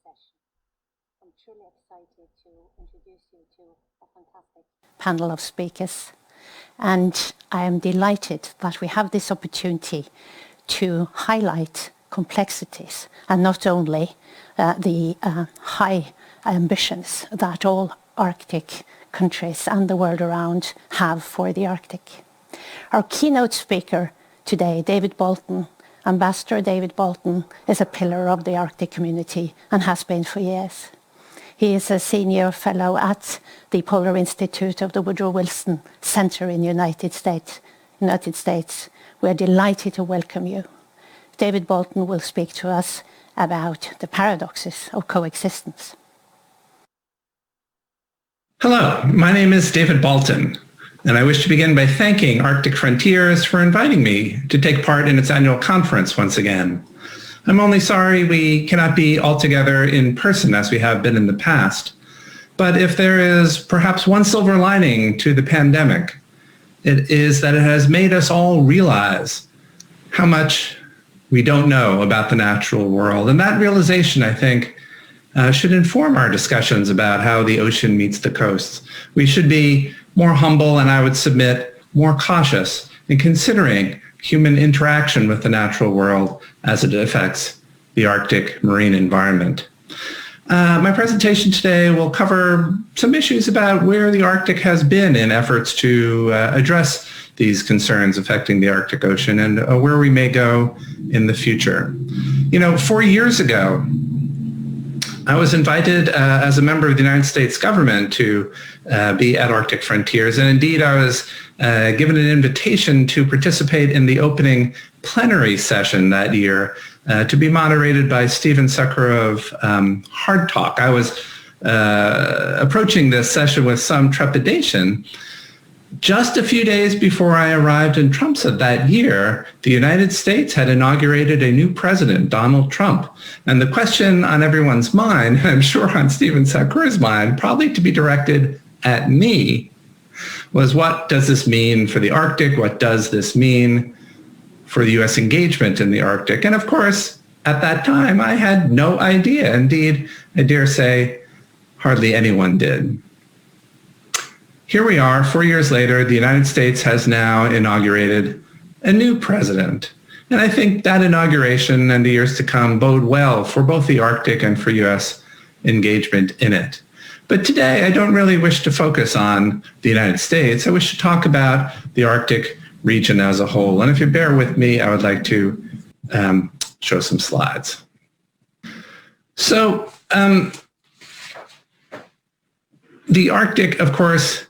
session. I'm truly excited to introduce you to a fantastic panel of speakers. And I am delighted that we have this opportunity to highlight complexities and not only the high ambitions that all Arctic countries and the world around have for the Arctic. Our keynote speaker today, David Bolton, Ambassador David Bolton, is a pillar of the Arctic community and has been for years. He is a senior fellow at the Polar Institute of the Woodrow Wilson Center in the United States. We're delighted to welcome you. David Bolton will speak to us about the paradoxes of coexistence. Hello, my name is David Bolton, and I wish to begin by thanking Arctic Frontiers for inviting me to take part in its annual conference once again. I'm only sorry we cannot be all together in person as we have been in the past. But if there is perhaps one silver lining to the pandemic, it is that it has made us all realize how much we don't know about the natural world. And that realization, I think, should inform our discussions about how the ocean meets the coasts. We should be more humble, and I would submit more cautious in considering human interaction with the natural world as it affects the Arctic marine environment. My presentation today will cover some issues about where the Arctic has been in efforts to address these concerns affecting the Arctic Ocean and where we may go in the future. 4 years ago, I was invited as a member of the United States government to be at Arctic Frontiers, and indeed I was given an invitation to participate in the opening plenary session that year to be moderated by Stephen Sucker of Hard Talk. I was approaching this session with some trepidation. Just a few days before I arrived in Tromsø that year, the United States had inaugurated a new president, Donald Trump. And the question on everyone's mind, and I'm sure on Stephen Sakur's mind, probably to be directed at me, was what does this mean for the Arctic? What does this mean for the U.S. engagement in the Arctic? And of course, at that time, I had no idea. Indeed, I dare say, hardly anyone did. Here we are, 4 years later, the United States has now inaugurated a new president. And I think that inauguration and the years to come bode well for both the Arctic and for U.S. engagement in it. But today, I don't really wish to focus on the United States. I wish to talk about the Arctic region as a whole. And if you bear with me, I would like to show some slides. So the Arctic, of course,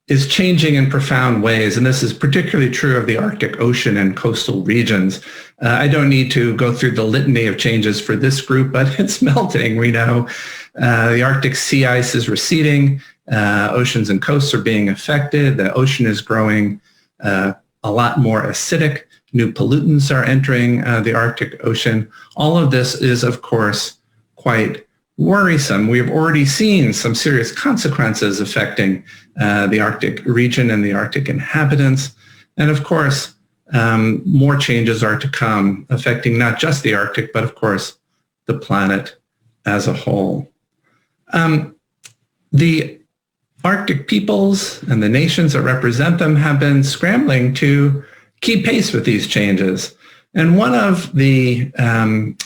is changing in profound ways, and this is particularly true of the Arctic Ocean and coastal regions. I don't need to go through the litany of changes for this group, but it's melting, we know. The Arctic sea ice is receding, oceans and coasts are being affected, the ocean is growing a lot more acidic, new pollutants are entering the Arctic Ocean. All of this is, of course, quite worrisome. We have already seen some serious consequences affecting the Arctic region and the Arctic inhabitants. And of course, more changes are to come affecting not just the Arctic, but of course, the planet as a whole. The Arctic peoples and the nations that represent them have been scrambling to keep pace with these changes. And one of the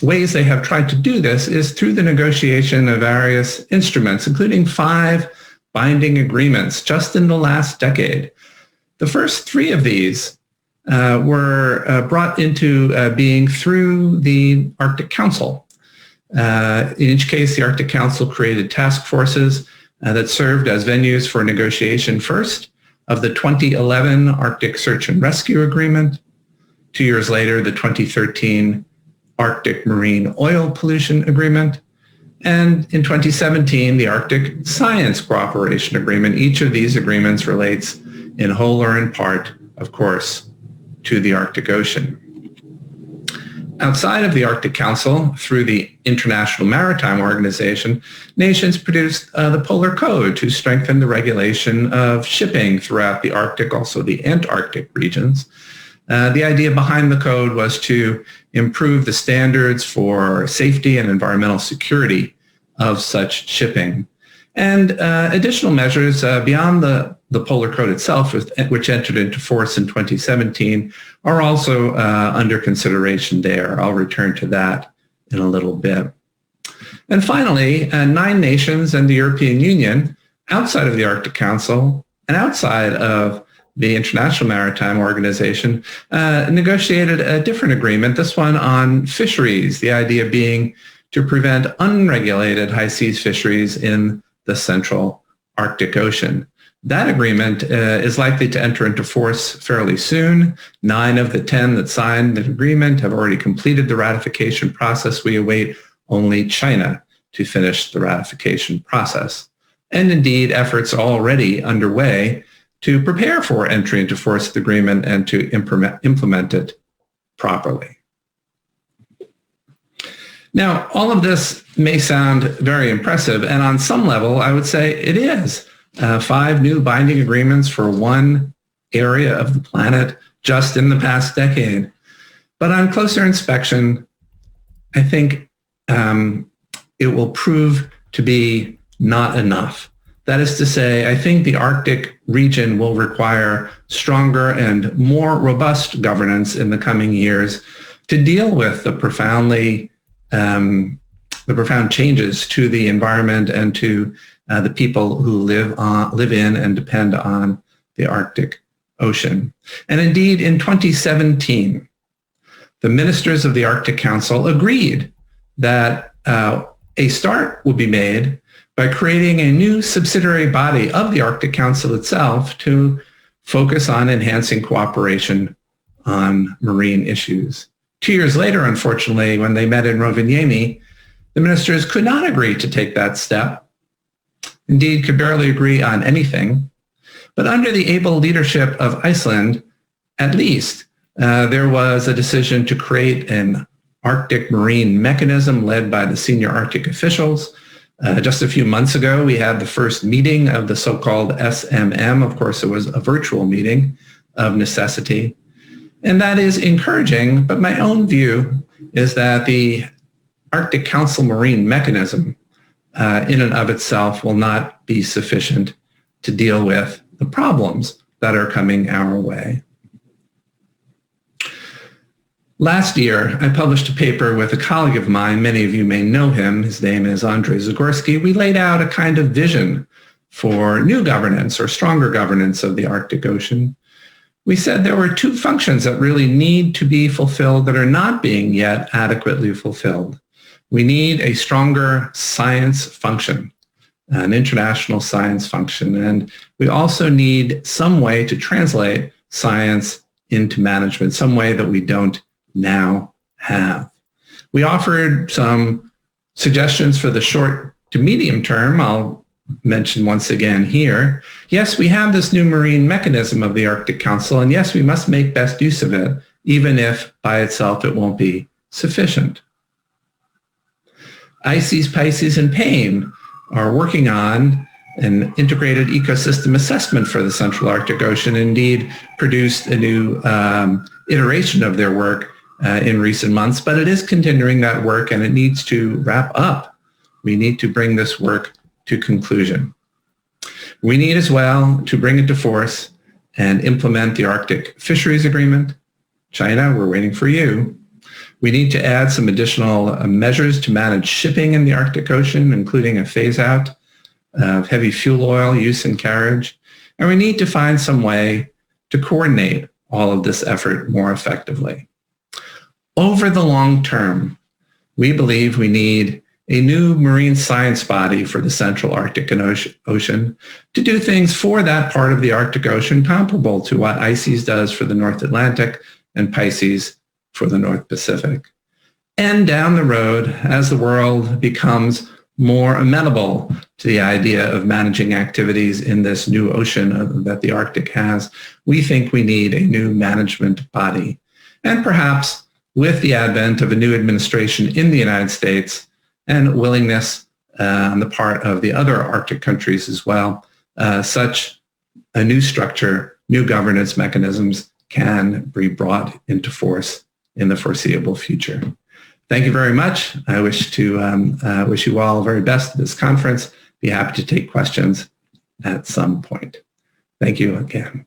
ways they have tried to do this is through the negotiation of various instruments, including 5 binding agreements just in the last decade. The first 3 of these were brought into being through the Arctic Council. In each case, the Arctic Council created task forces that served as venues for negotiation first of the 2011 Arctic Search and Rescue Agreement. 2 years later, the 2013 Arctic Marine Oil Pollution Agreement, and in 2017, the Arctic Science Cooperation Agreement. Each of these agreements relates in whole or in part, of course, to the Arctic Ocean. Outside of the Arctic Council, through the International Maritime Organization, nations produced the Polar Code to strengthen the regulation of shipping throughout the Arctic, also the Antarctic regions. The idea behind the code was to improve the standards for safety and environmental security of such shipping. And additional measures beyond the polar code itself, which entered into force in 2017, are also under consideration there. I'll return to that in a little bit. And finally, 9 nations and the European Union, outside of the Arctic Council and outside of the International Maritime Organization, negotiated a different agreement, this one on fisheries, the idea being to prevent unregulated high seas fisheries in the central Arctic Ocean. That agreement is likely to enter into force fairly soon. 9 of the 10 that signed the agreement have already completed the ratification process. We await only China to finish the ratification process. And indeed, efforts are already underway to prepare for entry into force of the agreement and to implement it properly. Now, all of this may sound very impressive, and on some level, I would say it is. 5 new binding agreements for one area of the planet just in the past decade. But on closer inspection, I think it will prove to be not enough. That is to say, I think the Arctic region will require stronger and more robust governance in the coming years to deal with the profound changes to the environment and to the people who live in and depend on the Arctic Ocean. And indeed, in 2017, the ministers of the Arctic Council agreed that a start would be made by creating a new subsidiary body of the Arctic Council itself to focus on enhancing cooperation on marine issues. 2 years later, unfortunately, when they met in Rovaniemi, the ministers could not agree to take that step. Indeed, could barely agree on anything. But under the able leadership of Iceland, at least, there was a decision to create an Arctic marine mechanism led by the senior Arctic officials. Just a few months ago, we had the first meeting of the so-called SMM. Of course, it was a virtual meeting of necessity. And that is encouraging, but my own view is that the Arctic Council marine mechanism in and of itself will not be sufficient to deal with the problems that are coming our way. Last year, I published a paper with a colleague of mine. Many of you may know him. His name is Andrzej Zagorski. We laid out a kind of vision for new governance or stronger governance of the Arctic Ocean. We said there were 2 functions that really need to be fulfilled that are not being yet adequately fulfilled. We need a stronger science function, an international science function, and we also need some way to translate science into management, some way that we don't now have. We offered some suggestions for the short to medium term. I'll mention once again here. Yes, we have this new marine mechanism of the Arctic Council, and yes, we must make best use of it, even if by itself it won't be sufficient. ICES, Pisces, and PAIN are working on an integrated ecosystem assessment for the Central Arctic Ocean, indeed produced a new iteration of their work in recent months, but it is continuing that work and it needs to wrap up. We need to bring this work to conclusion. We need as well to bring into force and implement the Arctic Fisheries Agreement. China, we're waiting for you. We need to add some additional measures to manage shipping in the Arctic Ocean, including a phase out of heavy fuel oil use and carriage. And we need to find some way to coordinate all of this effort more effectively. Over the long term, we believe we need a new marine science body for the Central Arctic Ocean to do things for that part of the Arctic Ocean comparable to what ICES does for the North Atlantic and Pisces for the North Pacific. And down the road, as the world becomes more amenable to the idea of managing activities in this new ocean that the Arctic has, we think we need a new management body. And perhaps with the advent of a new administration in the United States and willingness on the part of the other Arctic countries as well, such a new structure, new governance mechanisms can be brought into force in the foreseeable future. Thank you very much. I wish you all very best at this conference. Be happy to take questions at some point. Thank you again.